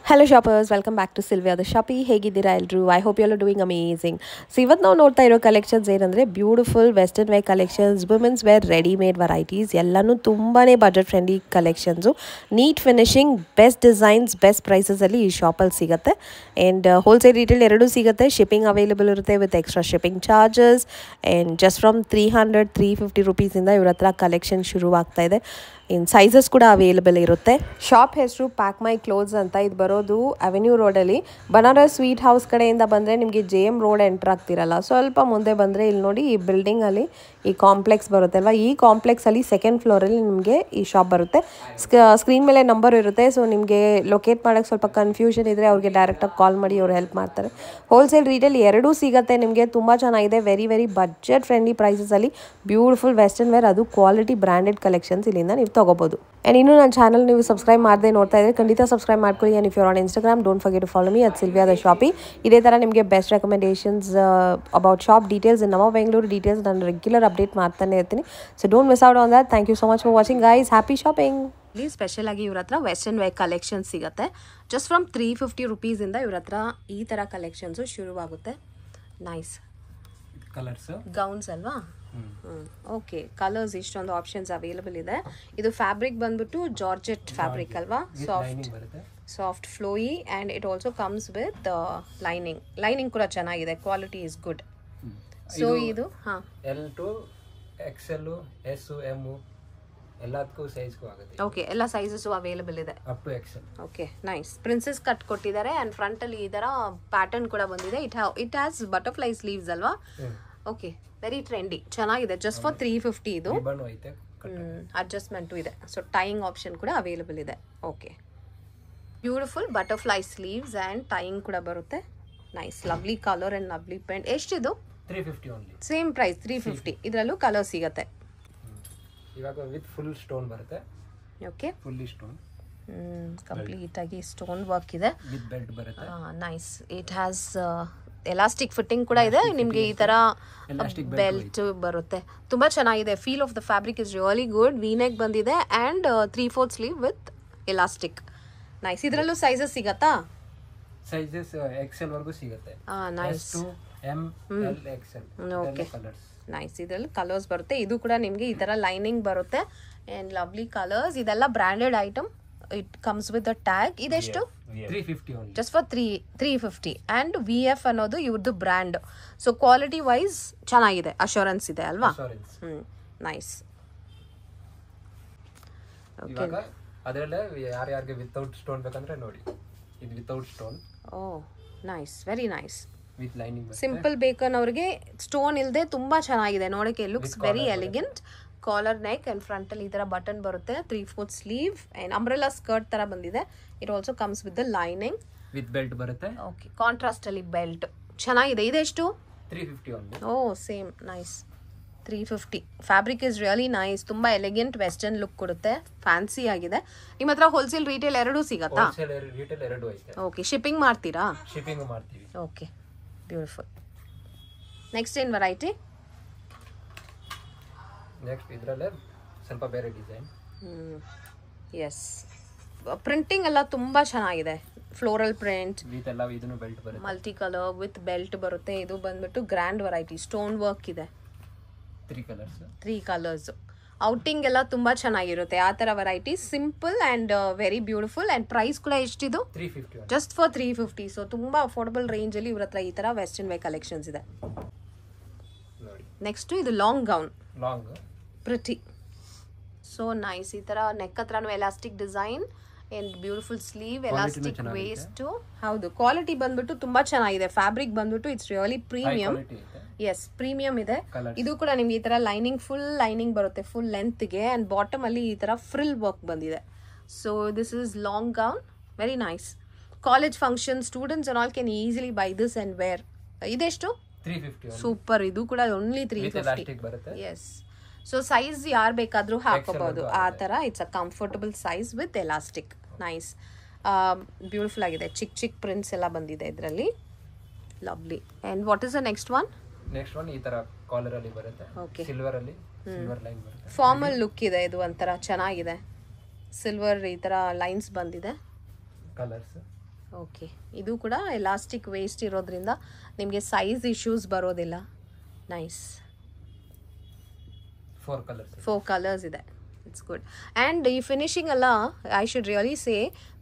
Hello shoppers, welcome back to Sylvia the Shoppy. ಹೇಗಿದ್ದೀರಾ ಎಲ್ಲರೂ? I hope you are doing amazing. So ಇವತ್ತು ನಾವು ನೋಡ್ತಾ ಇರೋ ಕಲೆಕ್ಷನ್ಸ್ ಏನಂದರೆ beautiful western wear collections, women's wear readymade varieties ಎಲ್ಲನೂ ತುಂಬಾ budget friendly collections, neat finishing, best designs, best ಪ್ರೈಸಸಲ್ಲಿ ಈ ಶಾಪಲ್ಲಿ ಸಿಗುತ್ತೆ. ಆ್ಯಂಡ್ ಹೋಲ್ಸೇಲ್ ರೀಟೇಲ್ ಎರಡೂ ಸಿಗುತ್ತೆ. ಶಿಪ್ಪಿಂಗ್ ಅವೈಲೇಬಲ್ ಇರುತ್ತೆ with extra shipping charges. And just from 300-350 ರುಪೀಸಿಂದ ಇವ್ರ ಹತ್ರ ಕಲೆಕ್ಷನ್ ಶುರುವಾಗ್ತಾ ಇದೆ. ಇನ್ನು ಸೈಜಸ್ ಕೂಡ ಅವೈಲೇಬಲ್ ಇರುತ್ತೆ. ಶಾಪ್ ಹೆಸರು ಪ್ಯಾಕ್ ಮೈ ಕ್ಲೋತ್ಸ್ ಅಂತ. ಇದು ಬರೋದು ಅವೆನ್ಯೂ ರೋಡಲ್ಲಿ. ಬನಾರಸ್ ಸ್ವೀಟ್ ಹೌಸ್ ಕಡೆಯಿಂದ ಬಂದರೆ ನಿಮಗೆ JM ರೋಡ್ ಎಂಟರ್ ಆಗ್ತಿರಲ್ಲ, ಸ್ವಲ್ಪ ಮುಂದೆ ಬಂದರೆ ಇಲ್ಲಿ ನೋಡಿ ಈ ಬಿಲ್ಡಿಂಗಲ್ಲಿ ಈ ಕಾಂಪ್ಲೆಕ್ಸ್ ಬರುತ್ತೆ ಅಲ್ವಾ, ಈ ಕಾಂಪ್ಲೆಕ್ಸಲ್ಲಿ ಸೆಕೆಂಡ್ ಫ್ಲೋರಲ್ಲಿ ನಿಮಗೆ ಈ ಶಾಪ್ ಬರುತ್ತೆ. ಸ್ಕ್ರೀನ್ ಮೇಲೆ ನಂಬರ್ ಇರುತ್ತೆ. ಸೊ ನಿಮಗೆ ಲೊಕೇಟ್ ಮಾಡೋಕ್ಕೆ ಸ್ವಲ್ಪ ಕನ್ಫ್ಯೂಷನ್ ಇದ್ದರೆ ಅವ್ರಿಗೆ ಡೈರೆಕ್ಟಾಗಿ ಕಾಲ್ ಮಾಡಿ ಅವ್ರು ಹೆಲ್ಪ್ ಮಾಡ್ತಾರೆ. ಹೋಲ್ಸೇಲ್ ರೀಟೇಲ್ ಎರಡೂ ಸಿಗುತ್ತೆ ನಿಮಗೆ. ತುಂಬ ಚೆನ್ನಾಗಿದೆ. ವೆರಿ ಬಜೆಟ್ ಫ್ರೆಂಡ್ಲಿ ಪ್ರೈಸಸಲ್ಲಿ ಬ್ಯೂಟಿಫುಲ್ ವೆಸ್ಟರ್ನ್ ವೇರ್, ಅದು ಕ್ವಾಲಿಟಿ ಬ್ರ್ಯಾಂಡೆಡ್ ಕಲೆಕ್ಷನ್ಸ್ ಇಲ್ಲಿಂದ ನೀವು ತೊಗೋಬೋದು. ಆ್ಯಂಡ್ ಇನ್ನೂ ನನ್ನ ಚಾನಲ್ ನೀವು ಸಬ್ಸ್ಕ್ರೈಬ್ ಮಾಡದೆ ನೋಡ್ತಾ ಇದ್ದರೆ ಖಂಡಿತ ಸಬ್ಸ್ಕ್ರೈಬ್ ಮಾಡ್ಕೊಳ್ಳಿ. And if you are on Instagram, don't forget to follow me at Sylvia the Shoppy. ಇದೇ ಥರ ನಿಮಗೆ best recommendations about shop details, ನಮ್ಮ ಬೆಂಗಳೂರು ಡೀಟೇಲ್ಸ್ ನಾನು ರೆಗ್ಯುಲರ್ ಅಪ್ಡೇಟ್ ಮಾಡ್ತಾನೆ ಇರ್ತೀನಿ. So don't miss out on that. Thank you so much for watching guys. Happy shopping. ಇಲ್ಲಿ special ಆಗಿ ಇವ್ರ ಹತ್ರ ವೆಸ್ಟರ್ನ್ ವೇರ್ ಕಲೆಕ್ಷನ್ ಸಿಗುತ್ತೆ. ಜಸ್ಟ್ ಫ್ರಮ್ 350 ರುಪೀಸಿಂದ ಇವ್ರ ಹತ್ರ ಈ ಥರ ಕಲೆಕ್ಷನ್ಸು ಶುರುವಾಗುತ್ತೆ. ನೈಸ್ ಕಲರ್ಸ್ ಗೌನ್ಸ್ ಅಲ್ವಾ? ಓಕೆ, ಕಲರ್ಸ್ ಇಷ್ಟೊಂದು ಆಪ್ಷನ್ಸ್ ಅವೈಲೇಬಲ್ ಇದೆ. ಇದು ಫ್ಯಾಬ್ರಿಕ್ ಬಂದ್ಬಿಟ್ಟು ಜಾರ್ಜೆಟ್ ಫ್ಯಾಬ್ರಿಕ್ ಅಲ್ವಾ? Soft flowy and it also comes with lining ಕೂಡ ಚೆನ್ನಾಗಿದೆ. Quality is good. ಸೊ ಇದು L to XL, S, M ಎಲ್ಲದಕ್ಕೂ ಸೈಜ್ಗೂ ಆಗುತ್ತೆ. ಓಕೆ, ಎಲ್ಲ ಸೈಜಸ್ ಅವೈಲೇಬಲ್ ಇದೆ up to XL. Okay, nice. Princess cut ಕೊಟ್ಟಿದ್ದಾರೆ ಆ್ಯಂಡ್ ಫ್ರಂಟಲ್ಲಿ ಈ ಥರ ಪ್ಯಾಟರ್ನ್ ಕೂಡ ಬಂದಿದೆ. ಇಟ್ ಹ್ಯಾಸ್ ಬಟರ್ಫ್ಲೈ ಸ್ಲೀವ್ಸ್ ಅಲ್ವಾ? ಓಕೆ, ವೆರಿ ಟ್ರೆಂಡಿ, ಚೆನ್ನಾಗಿದೆ. ಜಸ್ಟ್ ಫಾರ್ 350 ಇದು. ಅಡ್ಜಸ್ಟ್ಮೆಂಟು ಇದೆ. ಸೊ ಟೈಯಿಂಗ್ ಆಪ್ಷನ್ ಕೂಡ ಅವೈಲೇಬಲ್ ಇದೆ. Okay, beautiful butterfly sleeves and tying ಕೂಡ ಬರುತ್ತೆ. Nice, lovely colour and lovely print. ಎಷ್ಟಿದು? 350 ಓನ್ಲಿ. Same price 350. ಇದರಲ್ಲೂ ಕಲರ್ ಸಿಗುತ್ತೆ. ಇವಾಗ ವಿತ್ ಫುಲ್ ಸ್ಟೋನ್ ಬರುತ್ತೆ. ಓಕೆ, ಫುಲ್ಲಿ ಸ್ಟೋನ್, ಕಂಪ್ಲೀಟ್ ಆಗಿ ಸ್ಟೋನ್ ವರ್ಕ್ ಇದೆ. ವಿತ್ ಬೆಲ್ಟ್ ಬರುತ್ತೆ. Nice. It has elastic fitting ಕೂಡ ಇದೆ. ನಿಮಗೆ ಈ ತರ ಬೆಲ್ಟ್ ಬರುತ್ತೆ. ತುಂಬಾ ಚೆನ್ನಾಗಿದೆ. Feel of the fabric is really good. V neck ಬಂದಿದೆ and 3/4 sleeve with elastic. Nice. ಇದರಲ್ಲೂ ಸೈಜಸ್ ಸಿಗತ್ತಾ? ಸೈಜಸ್ XL ವರೆಗೂ ಸಿಗುತ್ತೆ. Nice. M, L, XL. Okay, colours nice. ಇದರಲ್ಲಿ ಕಲರ್ಸ್ ಬರುತ್ತೆ. ಇದು ಕೂಡ ನಿಮಗೆ ಈ ತರ ಲೈನಿಂಗ್ ಬರುತ್ತೆ ಆ್ಯಂಡ್ ಲವ್ಲಿ ಕಲರ್ಸ್. ಇದೆಲ್ಲ branded item. It comes with a tag. ಇದೆಷ್ಟು? 350 only. Just for 350 and VF ಅನ್ನೋದು ಇವ್ರದ್ದು ಬ್ರ್ಯಾಂಡ್. ಸೊ ಕ್ವಾಲಿಟಿ ವೈಸ್ ಚೆನ್ನಾಗಿದೆ, ಅಶ್ಯೂರೆನ್ಸ್ ಇದೆ ಅಲ್ವಾ? ನೈಸ್. ಇವಾಗ ಅದರಲ್ಲೇ ಯಾರ್ಯಾರಿಗೆ ವಿತೌಟ್ ಸ್ಟೋನ್ ಬೇಕಂದ್ರೆ ನೋಡಿ, ಇದು without stone. Oh nice, very nice. With lining. Simple ಬೇಕನ್ನೋರಿಗೆ ಸ್ಟೋನ್ ಇಲ್ಲದೆ ತುಂಬಾ ಚೆನ್ನಾಗಿದೆ ನೋಡಕ್ಕೆ. Looks very elegant. Collar neck and ಫ್ರಂಟಲ್ಲಿ ಈ ಥರ ಬಟನ್ ಬರುತ್ತೆ. 3/4 ಸ್ಲೀವ್ ಆ್ಯಂಡ್ ಅಂಬ್ರೆಲಾ ಸ್ಕರ್ಟ್ ಥರ ಬಂದಿದೆ. It also comes with the lining. With belt ಬರುತ್ತೆ. ಓಕೆ, ಕಾಂಟ್ರಾಸ್ಟ್ ಅಲ್ಲಿ ಬೆಲ್ಟ್ ಚೆನ್ನಾಗಿದೆ. ಇದೆಷ್ಟು? 350 only. Oh same, nice. 350. Fabric is really nice. ತುಂಬಾ ಎಲಿಗೆಂಟ್ ವೆಸ್ಟರ್ನ್ ಲುಕ್ ಕೊಡುತ್ತೆ. ಫ್ಯಾನ್ಸಿ ಆಗಿದೆ. ನಿಮ್ಮ ಹತ್ರ ಹೋಲ್ಸೇಲ್ ರೀಟೇಲ್ ಎರಡೂ ಸಿಗತ್ತಾ? ಹೋಲ್ಸೇಲ್ ರೀಟೇಲ್ ಎರಡೂ ಐತೆ. ಓಕೆ, ಶಿಪ್ಪಿಂಗ್ ಮಾಡ್ತೀರಾ? ಶಿಪ್ಪಿಂಗ್ ಮಾಡ್ತೀವಿ. Okay, beautiful. ನೆಕ್ಸ್ಟ್ ಏನು ವೆರೈಟಿ? ನೆಕ್ಸ್ಟ್ ಇದರಲ್ಲೇ ಸ್ವಲ್ಪ ಬೇರೆ ಡಿಸೈನ್. ಎಸ್, ಪ್ರಿಂಟಿಂಗ್ ಎಲ್ಲ ತುಂಬಾ ಚೆನ್ನಾಗಿದೆ. ಫ್ಲೋರಲ್ ಪ್ರಿಂಟ್ ವಿತ್ ಎಲ್ಲ ಇದನ್ನು ಬೆಲ್ಟ್ ಬರುತ್ತೆ. ಮಲ್ಟಿ ಕಲರ್ ವಿತ್ ಬೆಲ್ಟ್ ಬರುತ್ತೆ. ಇದು ಬಂದ್ಬಿಟ್ಟು ಗ್ರ್ಯಾಂಡ್ ವೆರೈಟಿ. ಸ್ಟೋನ್ ವರ್ಕ್ ಇದೆ. 3 ಕಲರ್ಸ್. ಔಟಿಂಗ್ ಎಲ್ಲ ತುಂಬಾ ಚೆನ್ನಾಗಿರುತ್ತೆ ಆ ಥರ variety. Simple and very beautiful. And price ಕೂಡ ಎಷ್ಟಿದು? 350. Just for 350. ಸೊ ತುಂಬಾ ಅಫೋರ್ಡಬಲ್ ರೇಂಜಲ್ಲಿ ಇವ್ರ ಹತ್ರ ಈ ಥರ ವೆಸ್ಟರ್ನ್ ವೇರ್ ಕಲೆಕ್ಷನ್ಸ್ ಇದೆ. ನೆಕ್ಸ್ಟ್ ಇದು long gown. Long pretty, so nice. ಈ ಥರ ನೆಕ್ ಹತ್ರನೂ elastic design and beautiful sleeve, elastic waist. ಹೌದು, ಕ್ವಾಲಿಟಿ ಬಂದ್ಬಿಟ್ಟು ತುಂಬಾ ಚೆನ್ನಾಗಿದೆ. ಫ್ಯಾಬ್ರಿಕ್ ಬಂದ್ಬಿಟ್ಟು it's really premium. Yes, premium ಇದೆ. ಇದು ಕೂಡ ನಿಮ್ಗೆ ಈ ತರ ಲೈನಿಂಗ್, ಫುಲ್ ಲೈನಿಂಗ್ ಬರುತ್ತೆ ಫುಲ್ ಲೆಂತ್ಗೆ ಆ್ಯಂಡ್ ಬಾಟಮ್ ಅಲ್ಲಿ ಈ ತರ ಫ್ರಿಲ್ ವರ್ಕ್ ಬಂದಿದೆ. So this is long gown, very nice. College function students and all can easily buy this and wear. ಇದೆಷ್ಟು? 350. ಸೂಪರ್. ಇದು ಕೂಡ ಓನ್ಲಿ 350. ಎಸ್. ಸೊ ಸೈಜ್ ಯಾರು ಬೇಕಾದ್ರೂ ಹಾಕೋಬಹುದು ಆ ತರ. It's a comfortable size with elastic. Nice, beautiful ಆಗಿದೆ. ಚಿಕ್ಕ ಪ್ರಿಂಟ್ಸ್ ಎಲ್ಲ ಬಂದಿದೆ ಇದರಲ್ಲಿ. Lovely. And what is the next one? Next one ಈ ತರ ಕಾಲರ್ ಅಲ್ಲಿ ಬರುತ್ತೆ. ಓಕೆ, ಸಿಲ್ವರ್ ಅಲ್ಲಿ ಸಿಲ್ವರ್ ಲೈನ್ ಬರುತ್ತೆ. ಫಾರ್ಮಲ್ ಲುಕ್ ಇದೆ. ಇದು ಒಂಥರ ಚೆನ್ನಾಗಿದೆ. ಸಿಲ್ವರ್ ಈ ತರ ಲೈನ್ಸ್ ಬಂದಿದೆ. ಕಲರ್ಸ್ ಓಕೆ, ಇದು ಕೂಡ ಎಲಾಸ್ಟಿಕ್ ವೇಸ್ಟ್ ಇರೋದ್ರಿಂದ ನಿಮಗೆ ಸೈಜ್ ಇಶ್ಯೂಸ್ ಬರೋದಿಲ್ಲ. ನೈಸ್. 4 ಕಲರ್ಸ್ ಇದೆ. It's good. ಆ್ಯಂಡ್ ಈ ಫಿನಿಶಿಂಗ್ ಎಲ್ಲ ಐ ಶುಡ್ ರಿಯಲಿ ಸೇ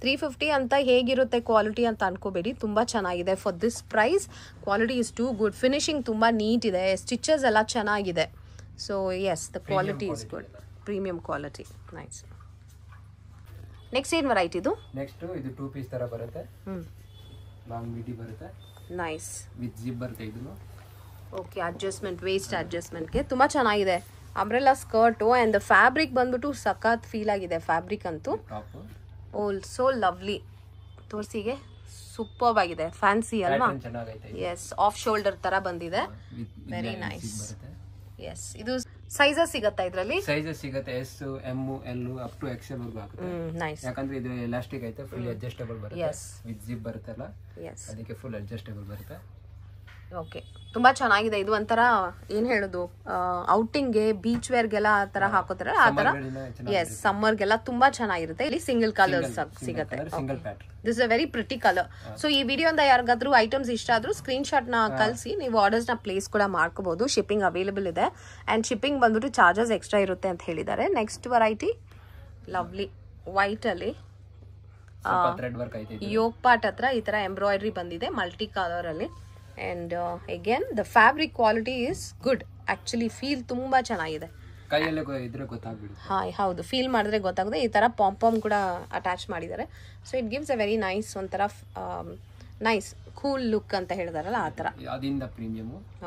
350 ಅಂತ ಹೇಗಿರುತ್ತೆ ಕ್ವಾಲಿಟಿ ಅಂತ ಅನ್ಕೋಬೇಡಿ, ತುಂಬ ಚೆನ್ನಾಗಿದೆ. For this price quality is too good. Finishing ತುಂಬ ನೀಟ್ ಇದೆ, ಸ್ಟಿಚಸ್ ಎಲ್ಲ ಚೆನ್ನಾಗಿದೆ. So yes, the quality is good, premium quality. Nice. Next ಏನು ವೆರೈಟಿ ಇದು? ನೆಕ್ಸ್ಟ್ ಇದು 2 ಪೀಸ್ ತರ ಬರುತ್ತೆ. ಲಾಂಗ್ ಮಿಡಿ ಬರುತ್ತೆ. ನೈಸ್. ವಿತ್ ಜಿಪ್ ಬರುತ್ತೆ ಇದು. ಓಕೆ, ಅಡ್ಜಸ್ಟ್ಮೆಂಟ್, ವೇಸ್ಟ್ ಅಡ್ಜಸ್ಟ್ಮೆಂಟ್ಗೆ ತುಂಬ ಚೆನ್ನಾಗಿದೆ. Umbrella skirt and the fabric ಬಂದ್ಬಿಟ್ಟು ಸಖತ್ ಫೀಲ್ ಆಗಿದೆ. ಫ್ಯಾಬ್ರಿಕ್ ಅಂತೂ ಸೋ ಲವ್ಲಿ. ತೋರಿಸಿಗೆ ಸೂಪರ್ ಆಗಿದೆ, ಫ್ಯಾನ್ಸಿ ಅಲ್ವಾ? ಎಸ್, ಆಫ್ ಶೋಲ್ಡರ್ ತರ ಬಂದಿದೆ. Very nice. ಎಸ್, ಇದು ಸೈಜಸ್ ಸಿಗತ್ತಾ ಇದರಲ್ಲಿ? ಸೈಜಸ್ ಸಿಗುತ್ತೆ, S, M, L up to XL ವರ್ಗೂ ಆಗುತ್ತೆ. ನೈಸ್. ಯಾಕಂದ್ರೆ ಇದು ಎಲಾಸ್ಟಿಕ್ ಐತೆ, ಫುಲ್ ಅಡ್ಜಸ್ಟಬಲ್ ಬರುತ್ತೆ. ವಿತ್ ಜಿಪ್ ಬರುತ್ತಲ್ಲ, ಅದಕ್ಕೆ ಫುಲ್ ಅಡ್ಜಸ್ಟಬಲ್ ಬರುತ್ತೆ. ಓಕೆ, ತುಂಬಾ ಚೆನ್ನಾಗಿದೆ. ಇದು ಒಂಥರ ಏನ್ ಹೇಳುದು, ಔಟಿಂಗ್ಗೆ, ಬೀಚ್ ವೇರ್ಗೆಲ್ಲ ಆ ತರ ಹಾಕೋತಾರ, ಆ ತರ. ಎಸ್, ಸಮ್ಮರ್ಗೆಲ್ಲ ತುಂಬಾ ಚೆನ್ನಾಗಿರುತ್ತೆ. ಇಲ್ಲಿ ಸಿಂಗಲ್ ಕಲರ್ಸ್ ಸಿಗುತ್ತೆ. This a very pretty colour. So ಈ ವಿಡಿಯೋಯಿಂದ ಯಾರಿಗಾದ್ರೂ ಐಟಮ್ಸ್ ಇಷ್ಟ ಆದ್ರೂ ಸ್ಕ್ರೀನ್ ಶಾಟ್ ನ ಕಳಿಸಿ ನೀವು ಆರ್ಡರ್ಸ್ ನ ಪ್ಲೇಸ್ ಕೂಡ ಮಾಡ್ಕೋಬಹುದು. ಶಿಪ್ಪಿಂಗ್ ಅವೈಲೇಬಲ್ ಇದೆ ಅಂಡ್ ಶಿಪ್ಪಿಂಗ್ ಬಂದ್ಬಿಟ್ಟು ಚಾರ್ಜಸ್ ಎಕ್ಸ್ಟ್ರಾ ಇರುತ್ತೆ ಅಂತ ಹೇಳಿದ್ದಾರೆ. ನೆಕ್ಸ್ಟ್ ವೆರೈಟಿ ಲವ್ಲಿ ವೈಟ್ ಅಲ್ಲಿ ಯೋಗ್ ಪಾರ್ಟ್ ಹತ್ರ ಈ ತರ ಎಂಬ್ರಾಯ್ಡ್ರಿ ಬಂದಿದೆ ಮಲ್ಟಿ ಕಲರ್ ಅಲ್ಲಿ. And again the fabric quality is good. Actually feel ತುಂಬಾ ಚೆನ್ನಾಗಿದೆ. ಹೌದು, ಫೀಲ್ ಮಾಡಿದ್ರೆ ಗೊತ್ತಾಗುತ್ತೆ. ಈ ತರ ಪಾಂಪಾಮ್ ಕೂಡ ಅಟ್ಯಾಚ್ ಮಾಡಿದ್ದಾರೆ. So it gives a very nice, ಒಂಥರ ನೈಸ್ ಕೂಲ್ ಲುಕ್ ಅಂತ ಹೇಳಿದಾರಲ್ಲ ಆ ತರ.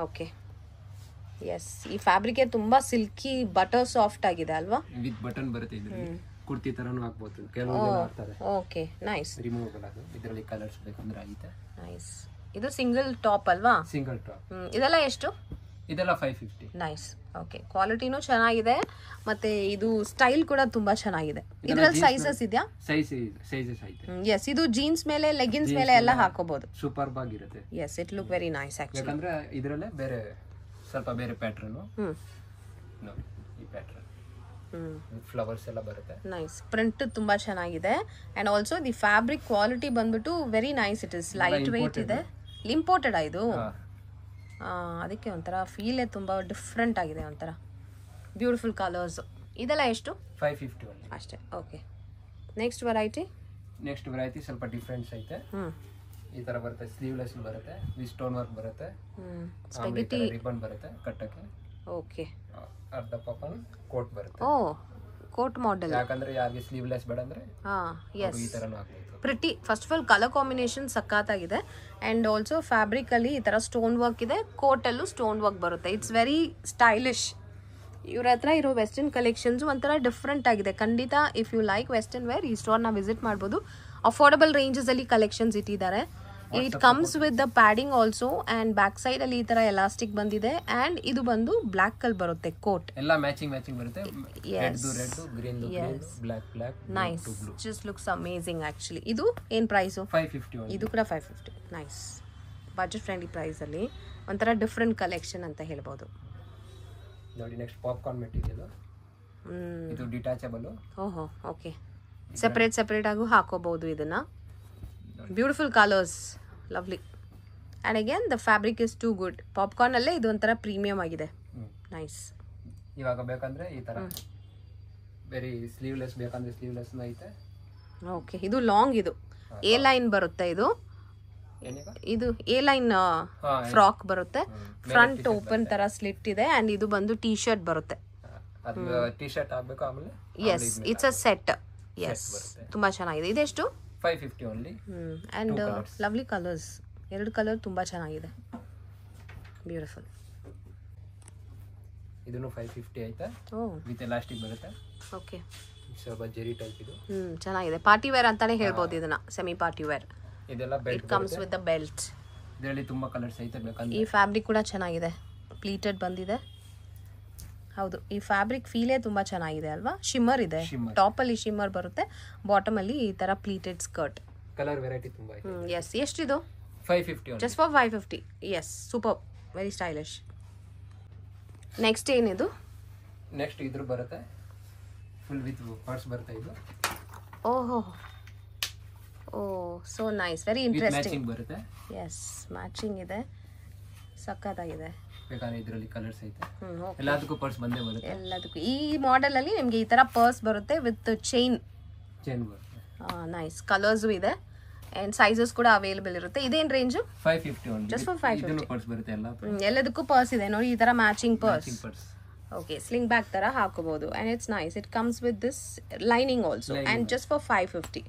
ಓಕೆ, ಎಸ್, ಈ ಫ್ಯಾಬ್ರಿಕ್ ತುಂಬಾ ಸಿಲ್ಕಿ ಬಟರ್ ಸಾಫ್ಟ್ ಆಗಿದೆ ಅಲ್ವಾ? ವಿತ್ ಬಟನ್ ಬರುತ್ತೆ, ಕುರ್ತಿ ತರನು ಹಾಕಬಹುದು. ಕೆಲವರು ಮಾಡ್ತಾರೆ. Okay, nice. ರಿಮೂವಬಲ್ ಅದು. ಇದರಲ್ಲಿ ಕಲರ್ಸ್ ಬೇಕಂದ್ರೆ ಆಗಿದೆ. ನೈಸ್. ಇದು ಸಿಂಗಲ್ ಟಾಪ್ ಅಲ್ವಾ? Single top. ಇದೆಲ್ಲ ಎಷ್ಟು? ಇದೆಲ್ಲ 550. ನೈಸ್. ಓಕೆ, ಕ್ವಾಲಿಟಿನೂ ಚೆನ್ನಾಗಿದೆ ಮತ್ತೆ ಇದು ಸ್ಟೈಲ್ ಕೂಡ ತುಂಬಾ ಚೆನ್ನಾಗಿದೆ. ಇದರಲ್ಲಿ ಸೈಜಸ್ ಇದೆಯಾ? ಸೈಜಸ್ ಐತೆ. ಎಸ್, ಇದು ಜೀನ್ಸ್ ಮೇಲೆ, ಲೆಗಿನ್ಸ್ ಮೇಲೆ ಎಲ್ಲ ಹಾಕೋಬಹುದು. ಸೂಪರ್ ಆಗಿರುತ್ತೆ. Yes, it look very nice actually. ಯಾಕಂದ್ರೆ ಇದರಲ್ಲೇ ಬೇರೆ ಸ್ವಲ್ಪ ಬೇರೆ ಪ್ಯಾಟರ್ನ್. ನೋಡಿ ಈ ಪ್ಯಾಟರ್ನ್ ಫ್ಲವರ್ಸ್ ಎಲ್ಲ ಬರುತ್ತೆ. ನೈಸ್. ಪ್ರಿಂಟ್ ತುಂಬಾ ಚೆನ್ನಾಗಿದೆ and also the fabric quality ಬಂದ್ಬಿಟ್ಟು very nice. It is light weight ಇದೆ. ಇಂಪೋರ್ಟೆಡ್ ಇದು, ಅದಕ್ಕೆ ಒಂಥರ ಫೀಲೇ ತುಂಬಾ ಡಿಫ್ರೆಂಟ್ ಆಗಿದೆ, ಒಂಥರ ಬ್ಯೂಟಿಫುಲ್ ಕಲರ್ಸ್. ಇದೆಲ್ಲ ಎಷ್ಟು? 550 ಅಷ್ಟೇ. ಓಕೆ, ನೆಕ್ಸ್ಟ್ ವೆರೈಟಿ ಸ್ವಲ್ಪ ಡಿಫ್ರೆನ್ಸ್ ಐತೆ. ಈ ತರ ಬರುತ್ತೆ, ಸ್ಲೀವ್ಲೆಸ್ ಬರುತ್ತೆ, ವಿತ್ ಸ್ಟೋನ್ ವರ್ಕ್ ಬರುತ್ತೆ, ಸ್ಪೆಗೆಟಿ ರಿಬನ್ ಬರುತ್ತೆ ಕಟ್ಟಕ್ಕೆ. ಓಕೆ, ಅರ್ಧ ಪಾಪನ್ ಕೋಟ್ ಬರುತ್ತೆ. ಓ, ಕೋಟ್ ಮಾಡೆಲ್. ಯಾಕಂದ್ರೆ ಯಾರಿಗೆ ಸ್ಲೀವ್ಲೆಸ್ ಬೇಡ ಅಂದ್ರೆ ಈ ತರನೂ ಹಾಕಬಹುದು. Pretty. First of all colour combination ಸಖತ್ತಾಗಿದೆ ಅಂಡ್ ಆಲ್ಸೋ ಫ್ಯಾಬ್ರಿಕ್ ಅಲ್ಲಿ ಈ ತರ ಸ್ಟೋನ್ ವರ್ಕ್ ಇದೆ, ಕೋಟ್ ಅಲ್ಲೂ ಸ್ಟೋನ್ ವರ್ಕ್ ಬರುತ್ತೆ. It's very stylish. ಇವ್ರ ಹತ್ರ ಇರೋ ವೆಸ್ಟರ್ನ್ ಕಲೆಕ್ಷನ್ಸ್ ಒಂಥರ ಡಿಫ್ರೆಂಟ್ ಆಗಿದೆ. ಖಂಡಿತ if you like western wear ಈ ಸ್ಟೋರ್ ನ ವಿಸಿಟ್ ಮಾಡಬಹುದು. ಅಫೋರ್ಡಬಲ್ ರೇಂಜಸ್ ಅಲ್ಲಿ ಕಲೆಕ್ಷನ್ಸ್ ಇಟ್ಟಿದ್ದಾರೆ. It comes with the padding also and back side ಅಲ್ಲಿ ಈ ತರ ಎಲಾಸ್ಟಿಕ್ ಬಂದಿದೆ ಅಂಡ್ ಇದು ಬಂದು ಬ್ಲಾಕ್ ಕಲ್ ಬರುತ್ತೆ ಕೋಟ್. ಎಲ್ಲ ಮ್ಯಾಚಿಂಗ್ ಬರುತ್ತೆ. Red green black nice. Just looks amazing actually. ಇದು ಏನ್ ಪ್ರೈಸ್? 550. ಇದು ಕೂಡ 550. ನೈಸ್. ಬಜೆಟ್ ಫ್ರೆಂಡ್ಲಿ ಪ್ರೈಸ್ ಅಲ್ಲಿ ಒಂಥರ ಡಿಫ್ರೆಂಟ್ ಕಲೆಕ್ಷನ್ ಅಂತ ಹೇಳ್ಬೋದು. ನೋಡಿ ನೆಕ್ಸ್ಟ್ ಪಾಪ್ಕಾರ್ನ್ ಮೆಟೀರಿಯಲ್. ಇದು ಡಿಟ್ಯಾಚಬಲ್. ಓಹೋ, ಓಕೆ. ಸೆಪರೇಟ್ ಆಗೂ ಹಾಕೋಬಹುದು ಇದನ್ನ. Beautiful colours, lovely. And again the fabric is too good. Popcorn ಅಲ್ಲೇ ಇದು ಒಂಥರ ಪ್ರೀಮಿಯಂ ಆಗಿದೆ. ನೈಸ್. ಇವಾಗ ಬೇಕಂದ್ರೆ ಈ ತರ ವೆರಿ ಸ್ಲೀವ್ಲೆಸ್ ಬೇಕಂದ್ರೆ ಸ್ಲೀವ್ಲೆಸ್ ಐತೆ. ಓಕೆ, ಇದು ಲಾಂಗ್, ಇದು ಎ ಲೈನ್ ಬರುತ್ತೆ. ಇದು ಎ ಲೈನ್ ಫ್ರಾಕ್ ಬರುತ್ತೆ. ಫ್ರಂಟ್ ಓಪನ್ ತರ ಸ್ಲಿಟ್ ಇದೆ ಅಂಡ್ ಇದು ಬಂದು ಟೀ ಶರ್ಟ್ ಬರುತ್ತೆ. ಟೀ ಶರ್ಟ್ ಹಾಕಬೇಕು ಆಮೇಲೆ. Yes, it's a set. Yes, ತುಂಬಾ ಚೆನ್ನಾಗಿದೆ. ಇದೆಷ್ಟು? 550 only. And lovely colours. 2 colour ತುಂಬಾ ಚೆನ್ನಾಗಿದೆ. ಬ್ಯೂಟಿಫುಲ್. ಇದನ್ನು 550 ಆಯ್ತಾ? ವಿತ್ ಎಲಾಸ್ಟಿಕ್ ಬರುತ್ತೆ. ಓಕೆ, ಸ್ವಲ್ಪ ಜೆರಿ ಟೈಪ್ ಇದು. ಚೆನ್ನಾಗಿದೆ. ಪಾರ್ಟಿ ವೇರ್ ಅಂತಾನೆ ಹೇಳ್ಬೋದು ಇದನ್ನ. Semi party wear. ಇದೆಲ್ಲ belt. It comes with the belt. ಇದರಲ್ಲಿ ತುಂಬಾ ಕಲರ್ಸ್ ಐತೆ ಬೇಕಂದ್ರೆ. ಈ ಫ್ಯಾಬ್ರಿಕ್ ಕೂಡ ಚೆನ್ನಾಗಿದೆ. ಪ್ಲೀಟೆಡ್ ಬಂದಿದೆ. ಹೌದು, ಈ ಫ್ಯಾಬ್ರಿಕ್ ಫೀಲೇ ತುಂಬಾ ಚೆನ್ನಾಗಿದೆ ಅಲ್ವಾ? ಶಿಮ್ಮರ್ ಇದೆ. ಟಾಪ್ ಅಲ್ಲಿ ಶಿಮ್ಮರ್ ಬರುತ್ತೆ, ಬಾಟಮ್ ಅಲ್ಲಿ ಈ ತರ ಪ್ಲೀಟೆಡ್ ಸ್ಕರ್ಟ್. ಕಲರ್ ವೆರೈಟಿ ತುಂಬಾ ಇದೆ. ಎಸ್, ಎಷ್ಟಿದು? 550. Just for 550. Yes, super, very stylish. Next ಏನಿದು? ನೆಕ್ಸ್ಟ್ ಇದ್ರ ಬರುತ್ತೆ ಫುಲ್ ವಿತ್ ಪರ್ಸ್ ಬರುತ್ತೆ ಇದು. ಓಹೋ, oh so nice, very interesting. Matching ಬರುತ್ತೆ. ಎಸ್, ಮ್ಯಾಚಿಂಗ್ ಇದೆ, ಸಕ್ಕತ್ತಾಗಿದೆ. ಬೇಕಾದ್ರೆ ಇದರಲ್ಲಿ ಕಲರ್ಸ್ ಐತೆ. ಎಲ್ಲದಕ್ಕೂ ಪರ್ಸ್ ಬಂದೇ ಬರುತ್ತೆ. ಎಲ್ಲದಕ್ಕೂ ಈ ಮಾಡೆಲ್ ಅಲ್ಲಿ ನಿಮ್ಗೆ ಈ ತರ ಪರ್ಸ್ ಬರುತ್ತೆ ವಿತ್ ಚೈನ್ ಬರುತ್ತೆ. ನೈಸ್. ಕಲರ್ಸು ಇದೆ ಅಂಡ್ ಸೈಜಸ್ ಕೂಡ ಅವೈಲೇಬಲ್ ಇರುತ್ತೆ. ಇದೇನ್ range? 550 only. Just for 550 purse ಬರುತ್ತೆ ಎಲ್ಲ. ಎಲ್ಲದಕ್ಕೂ ಪರ್ಸ್ ಇದೆ ನೋಡಿ, ಈ ತರ matching purse. Purse okay, sling bag ತರ ಹಾಕೋಬಹುದು and it's nice. It comes with this lining also and just for 550.